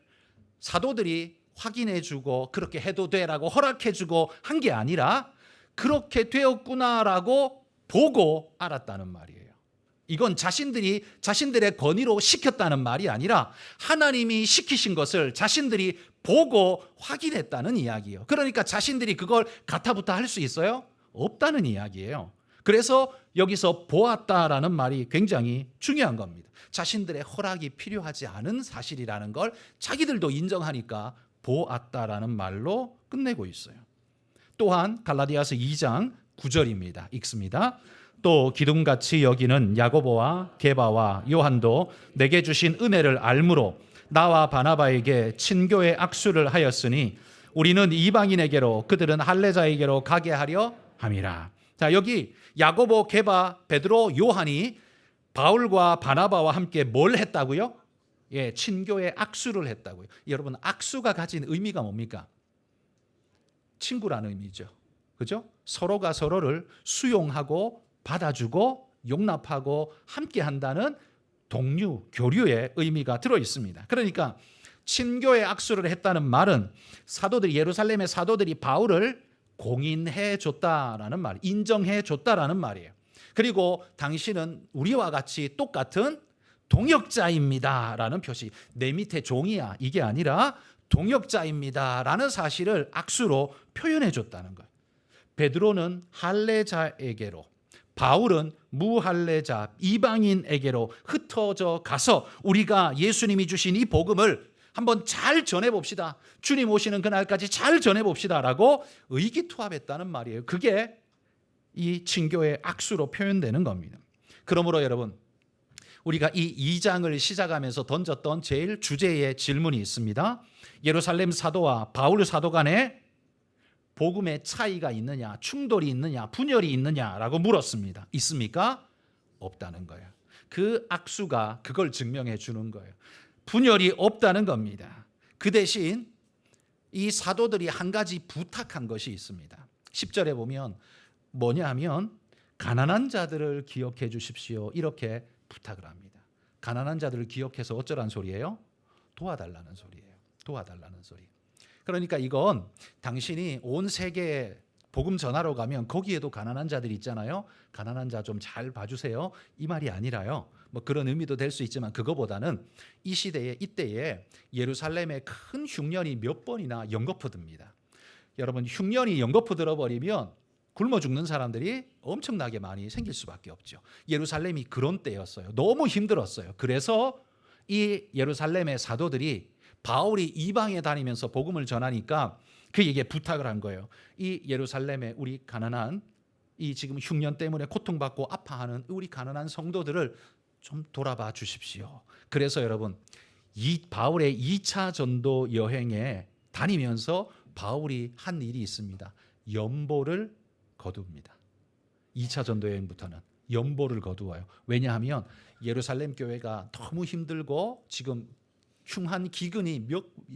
사도들이 확인해주고 그렇게 해도 돼라고 허락해주고 한 게 아니라 그렇게 되었구나라고 보고 알았다는 말이에요. 이건 자신들의 권위로 시켰다는 말이 아니라 하나님이 시키신 것을 자신들이 보고 확인했다는 이야기예요. 그러니까 자신들이 그걸 가타부타 할 수 있어요? 없다는 이야기예요. 그래서 여기서 보았다라는 말이 굉장히 중요한 겁니다. 자신들의 허락이 필요하지 않은 사실이라는 걸 자기들도 인정하니까 보았다라는 말로 끝내고 있어요. 또한 갈라디아서 2장 9절입니다. 읽습니다. 또 기둥같이 여기는 야고보와 게바와 요한도 내게 주신 은혜를 알므로 나와 바나바에게 친교의 악수를 하였으니 우리는 이방인에게로 그들은 할례자에게로 가게 하려 함이라. 자, 여기 야고보, 게바, 베드로, 요한이 바울과 바나바와 함께 뭘 했다고요? 예, 친교의 악수를 했다고요. 여러분, 악수가 가진 의미가 뭡니까? 친구라는 의미죠. 그죠? 서로가 서로를 수용하고 받아주고 용납하고 함께 한다는 동료, 교류의 의미가 들어 있습니다. 그러니까 친교의 악수를 했다는 말은 예루살렘의 사도들이 바울을 공인해 줬다라는 말, 인정해 줬다라는 말이에요. 그리고 당신은 우리와 같이 똑같은 동역자입니다라는 표시. 내 밑에 종이야 이게 아니라 동역자입니다라는 사실을 악수로 표현해 줬다는 거예요. 베드로는 할례자에게로, 바울은 무할례자 이방인에게로 흩어져 가서 우리가 예수님이 주신 이 복음을 한번 잘 전해봅시다. 주님 오시는 그날까지 잘 전해봅시다라고 의기투합했다는 말이에요. 그게 이 친교의 악수로 표현되는 겁니다. 그러므로 여러분, 우리가 이 2장을 시작하면서 던졌던 제일 주제의 질문이 있습니다. 예루살렘 사도와 바울 사도 간에 복음의 차이가 있느냐, 충돌이 있느냐, 분열이 있느냐라고 물었습니다. 있습니까? 없다는 거예요. 그 악수가 그걸 증명해 주는 거예요. 분열이 없다는 겁니다. 그 대신 이 사도들이 한 가지 부탁한 것이 있습니다. 10절에 보면 뭐냐 하면 가난한 자들을 기억해 주십시오. 이렇게 부탁을 합니다. 가난한 자들을 기억해서 어쩌라는 소리예요? 도와달라는 소리예요. 도와달라는 소리. 그러니까 이건 당신이 온 세계에 복음 전하러 가면 거기에도 가난한 자들이 있잖아요. 가난한 자 좀 잘 봐주세요. 이 말이 아니라요. 뭐 그런 의미도 될 수 있지만 그거보다는 이 시대에 이때에 예루살렘에 큰 흉년이 몇 번이나 연거푸듭니다. 여러분, 흉년이 연거푸 들어버리면 굶어 죽는 사람들이 엄청나게 많이 생길 수밖에 없죠. 예루살렘이 그런 때였어요. 너무 힘들었어요. 그래서 이 예루살렘의 사도들이 바울이 이방에 다니면서 복음을 전하니까 그에게 부탁을 한 거예요. 이 예루살렘에 우리 가난한 이 지금 흉년 때문에 고통받고 아파하는 우리 가난한 성도들을 좀 돌아봐 주십시오. 그래서 여러분, 이 바울의 2차 전도 여행에 다니면서 바울이 한 일이 있습니다. 연보를 거둡니다. 2차 전도 여행부터는 연보를 거두어요. 왜냐하면 예루살렘 교회가 너무 힘들고 지금 흉한 기근이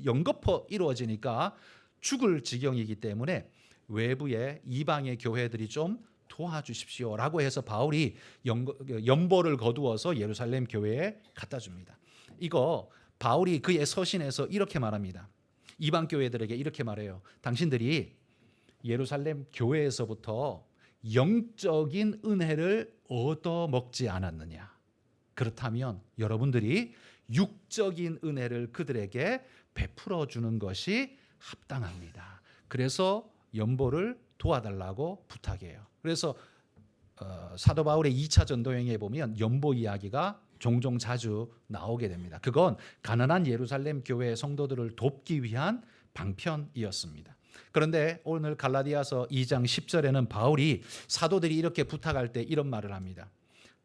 연거푸 이루어지니까 죽을 지경이기 때문에 외부의 이방의 교회들이 좀 도와주십시오라고 해서 바울이 연보를 거두어서 예루살렘 교회에 갖다 줍니다. 이거 바울이 그의 서신에서 이렇게 말합니다. 이방 교회들에게 이렇게 말해요. 당신들이 예루살렘 교회에서부터 영적인 은혜를 얻어먹지 않았느냐? 그렇다면 여러분들이 육적인 은혜를 그들에게 베풀어 주는 것이 합당합니다. 그래서 연보를 도와달라고 부탁해요. 그래서 사도 바울의 2차 전도여행에 보면 연보 이야기가 종종 자주 나오게 됩니다. 그건 가난한 예루살렘 교회 성도들을 돕기 위한 방편이었습니다. 그런데 오늘 갈라디아서 2장 10절에는 바울이 사도들이 이렇게 부탁할 때 이런 말을 합니다.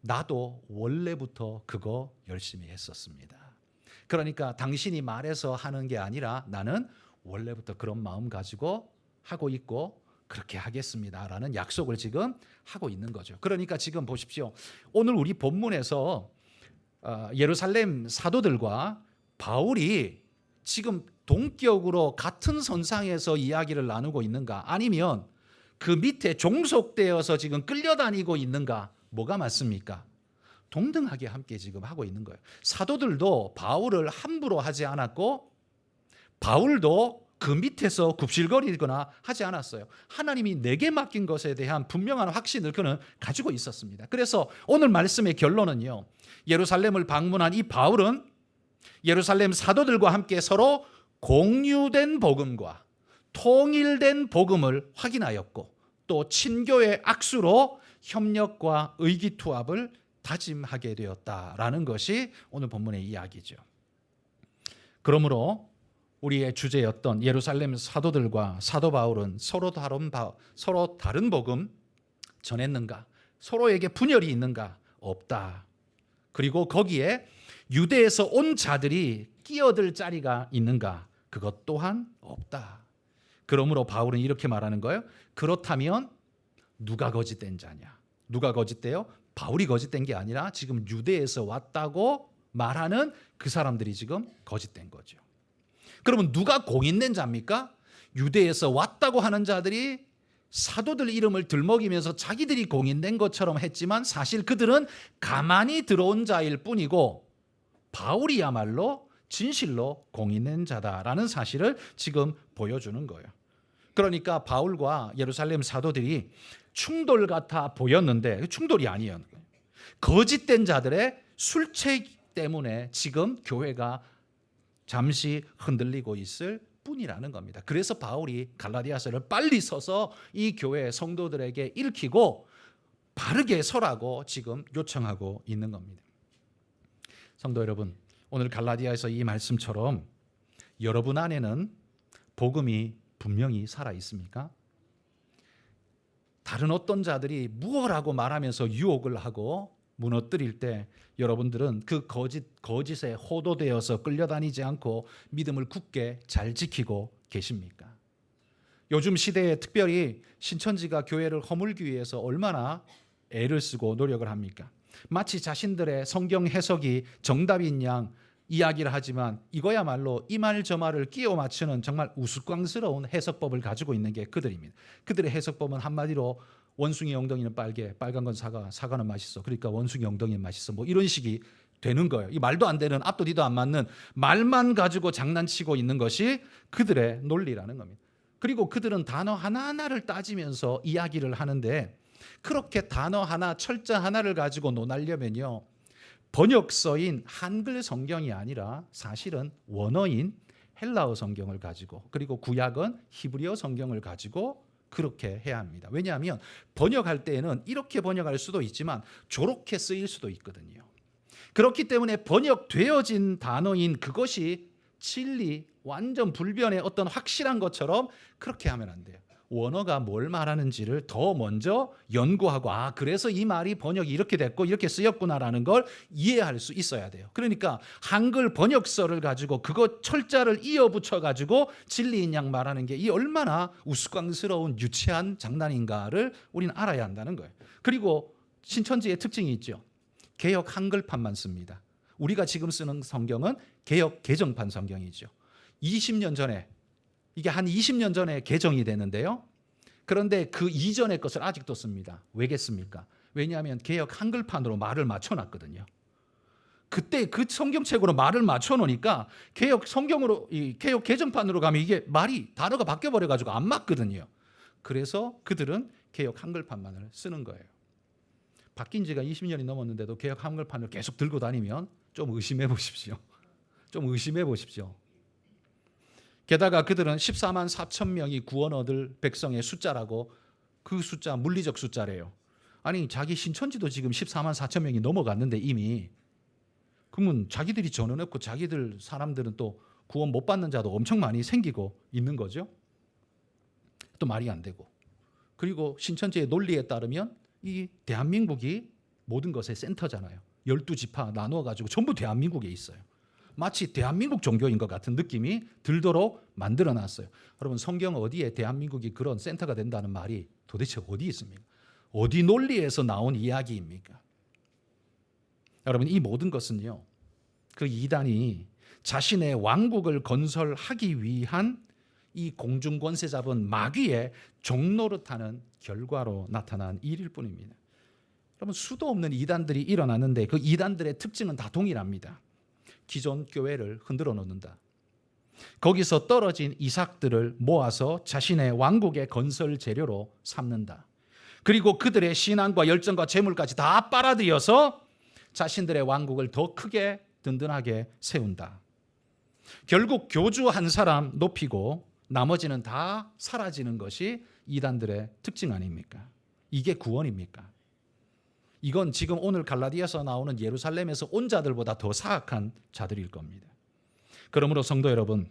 나도 원래부터 그거 열심히 했었습니다. 그러니까 당신이 말해서 하는 게 아니라 나는 원래부터 그런 마음 가지고 하고 있고 그렇게 하겠습니다라는 약속을 지금 하고 있는 거죠. 그러니까 지금 보십시오. 오늘 우리 본문에서 예루살렘 사도들과 바울이 지금 동격으로 같은 선상에서 이야기를 나누고 있는가, 아니면 그 밑에 종속되어서 지금 끌려다니고 있는가, 뭐가 맞습니까? 동등하게 함께 지금 하고 있는 거예요. 사도들도 바울을 함부로 하지 않았고 바울도 그 밑에서 굽실거리거나 하지 않았어요. 하나님이 내게 맡긴 것에 대한 분명한 확신을 그는 가지고 있었습니다. 그래서 오늘 말씀의 결론은요, 예루살렘을 방문한 이 바울은 예루살렘 사도들과 함께 서로 공유된 복음과 통일된 복음을 확인하였고 또 친교의 악수로 협력과 의기투합을 다짐하게 되었다라는 것이 오늘 본문의 이야기죠. 그러므로 우리의 주제였던 예루살렘 사도들과 사도 바울은 서로 다른 복음 전했는가? 서로에게 분열이 있는가? 없다. 그리고 거기에 유대에서 온 자들이 끼어들 자리가 있는가? 그것 또한 없다. 그러므로 바울은 이렇게 말하는 거예요. 그렇다면 누가 거짓된 자냐? 누가 거짓돼요? 바울이 거짓된 게 아니라 지금 유대에서 왔다고 말하는 그 사람들이 지금 거짓된 거죠. 그러면 누가 공인된 자입니까? 유대에서 왔다고 하는 자들이 사도들 이름을 들먹이면서 자기들이 공인된 것처럼 했지만 사실 그들은 가만히 들어온 자일 뿐이고 바울이야말로 진실로 공인된 자다라는 사실을 지금 보여주는 거예요. 그러니까 바울과 예루살렘 사도들이 충돌 같아 보였는데 충돌이 아니에요. 거짓된 자들의 때문에 지금 교회가 잠시 흔들리고 있을 뿐이라는 겁니다. 그래서 바울이 갈라디아서를 빨리 써서 이 교회 성도들에게 읽히고 바르게 서라고 지금 요청하고 있는 겁니다. 성도 여러분, 오늘 갈라디아에서 이 말씀처럼 여러분 안에는 복음이 분명히 살아 있습니까? 다른 어떤 자들이 무엇라고 말하면서 유혹을 하고 무너뜨릴 때 여러분들은 그 거짓에 호도되어서 끌려다니지 않고 믿음을 굳게 잘 지키고 계십니까? 요즘 시대에 특별히 신천지가 교회를 허물기 위해서 얼마나 애를 쓰고 노력을 합니까? 마치 자신들의 성경 해석이 정답인 양 이야기를 하지만 이거야말로 이 말 저 말을 끼워 맞추는 정말 우스꽝스러운 해석법을 가지고 있는 게 그들입니다. 그들의 해석법은 한마디로 원숭이 엉덩이는 빨개, 빨간 건 사과, 사과는 맛있어. 그러니까 원숭이 엉덩이는 맛있어. 뭐 이런 식이 되는 거예요. 이 말도 안 되는 앞도 뒤도 안 맞는 말만 가지고 장난치고 있는 것이 그들의 논리라는 겁니다. 그리고 그들은 단어 하나하나를 따지면서 이야기를 하는데 그렇게 단어 하나, 철자 하나를 가지고 논하려면요. 번역서인 한글 성경이 아니라 사실은 원어인 헬라어 성경을 가지고 그리고 구약은 히브리어 성경을 가지고 그렇게 해야 합니다. 왜냐하면 번역할 때에는 이렇게 번역할 수도 있지만 저렇게 쓰일 수도 있거든요. 그렇기 때문에 번역되어진 단어인 그것이 진리, 완전 불변의 어떤 확실한 것처럼 그렇게 하면 안 돼요. 원어가 뭘 말하는지를 더 먼저 연구하고 그래서 이 말이 번역이 이렇게 됐고 이렇게 쓰였구나라는 걸 이해할 수 있어야 돼요. 그러니까 한글 번역서를 가지고 그거 철자를 이어붙여 가지고 진리인 양 말하는 게 이 얼마나 우스꽝스러운 유치한 장난인가를 우리는 알아야 한다는 거예요. 그리고 신천지의 특징이 있죠. 개역 한글판만 씁니다. 우리가 지금 쓰는 성경은 개역 개정판 성경이죠. 20년 전에 이게 한 20년 전에 개정이 되는데요. 그런데 그 이전의 것을 아직도 씁니다. 왜겠습니까? 왜냐하면 개역 한글판으로 말을 맞춰놨거든요. 그때 그 성경책으로 말을 맞춰놓으니까 개역 성경으로 이 개역 개정판으로 가면 이게 말이 단어가 바뀌어버려가지고 안 맞거든요. 그래서 그들은 개역 한글판만을 쓰는 거예요. 바뀐 지가 20년이 넘었는데도 개역 한글판을 계속 들고 다니면 좀 의심해 보십시오. 좀 의심해 보십시오. 게다가 그들은 14만 4천 명이 구원 얻을 백성의 숫자라고 그 숫자 물리적 숫자래요. 아니 자기 신천지도 지금 14만 4천 명이 넘어갔는데 이미 그러면 자기들이 전원했고 자기들 사람들은 또 구원 못 받는 자도 엄청 많이 생기고 있는 거죠. 또 말이 안 되고. 그리고 신천지의 논리에 따르면 이 대한민국이 모든 것의 센터잖아요. 12지파 나누어가지고 전부 대한민국에 있어요. 마치 대한민국 종교인 것 같은 느낌이 들도록 만들어놨어요. 여러분 성경 어디에 대한민국이 그런 센터가 된다는 말이 도대체 어디 있습니까? 어디 논리에서 나온 이야기입니까? 여러분 이 모든 것은요. 그 이단이 자신의 왕국을 건설하기 위한 이 공중권세 잡은 마귀의 종노릇하는 결과로 나타난 일일 뿐입니다. 여러분 수도 없는 이단들이 일어나는데 그 이단들의 특징은 다 동일합니다. 기존 교회를 흔들어 놓는다. 거기서 떨어진 이삭들을 모아서 자신의 왕국의 건설 재료로 삼는다. 그리고 그들의 신앙과 열정과 재물까지 다 빨아들여서 자신들의 왕국을 더 크게 든든하게 세운다. 결국 교주 한 사람 높이고 나머지는 다 사라지는 것이 이단들의 특징 아닙니까? 이게 구원입니까? 이건 지금 오늘 갈라디아서 나오는 예루살렘에서 온 자들보다 더 사악한 자들일 겁니다. 그러므로 성도 여러분,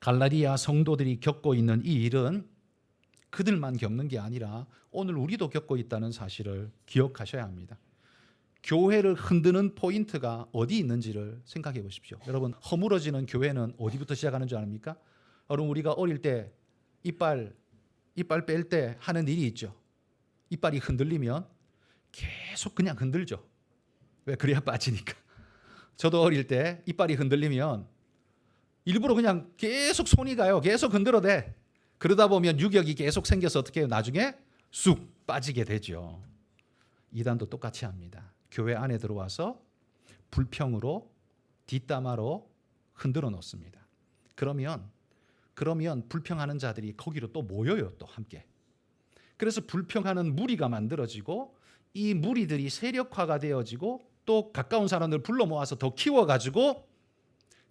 갈라디아 성도들이 겪고 있는 이 일은 그들만 겪는 게 아니라 오늘 우리도 겪고 있다는 사실을 기억하셔야 합니다. 교회를 흔드는 포인트가 어디 있는지를 생각해 보십시오. 여러분 허물어지는 교회는 어디부터 시작하는 줄 아십니까? 여러분 우리가 어릴 때 이빨 뺄 때 하는 일이 있죠. 이빨이 흔들리면 계속 그냥 흔들죠. 왜? 그래야 빠지니까. 저도 어릴 때 이빨이 흔들리면 일부러 그냥 계속 손이 가요. 계속 흔들어대. 그러다 보면 유격이 계속 생겨서 어떻게 해요? 나중에 쑥 빠지게 되죠. 이단도 똑같이 합니다. 교회 안에 들어와서 불평으로 뒷담화로 흔들어 놓습니다. 그러면 불평하는 자들이 거기로 또 모여요. 또 함께. 그래서 불평하는 무리가 만들어지고 이 무리들이 세력화가 되어지고 또 가까운 사람들 불러 모아서 더 키워가지고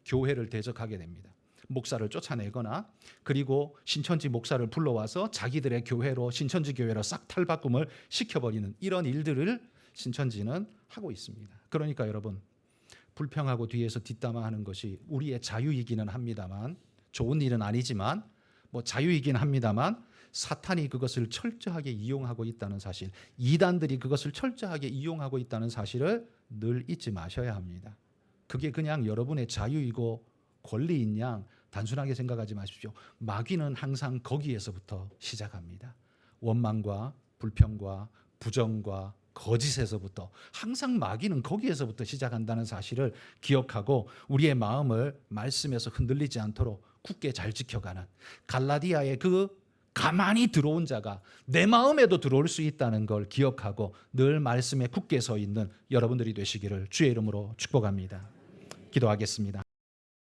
교회를 대적하게 됩니다. 목사를 쫓아내거나 그리고 신천지 목사를 불러와서 자기들의 교회로 신천지 교회로 싹 탈바꿈을 시켜버리는 이런 일들을 신천지는 하고 있습니다. 그러니까 여러분 불평하고 뒤에서 뒷담화하는 것이 우리의 자유이기는 합니다만 좋은 일은 아니지만 뭐 자유이긴 합니다만 사탄이 그것을 철저하게 이용하고 있다는 사실, 이단들이 그것을 철저하게 이용하고 있다는 사실을 늘 잊지 마셔야 합니다. 그게 그냥 여러분의 자유이고 권리인 양 단순하게 생각하지 마십시오. 마귀는 항상 거기에서부터 시작합니다. 원망과 불평과 부정과 거짓에서부터 항상 마귀는 거기에서부터 시작한다는 사실을 기억하고 우리의 마음을 말씀에서 흔들리지 않도록 굳게 잘 지켜가는 갈라디아의 그 가만히 들어온 자가 내 마음에도 들어올 수 있다는 걸 기억하고 늘 말씀에 굳게 서 있는 여러분들이 되시기를 주의 이름으로 축복합니다. 기도하겠습니다.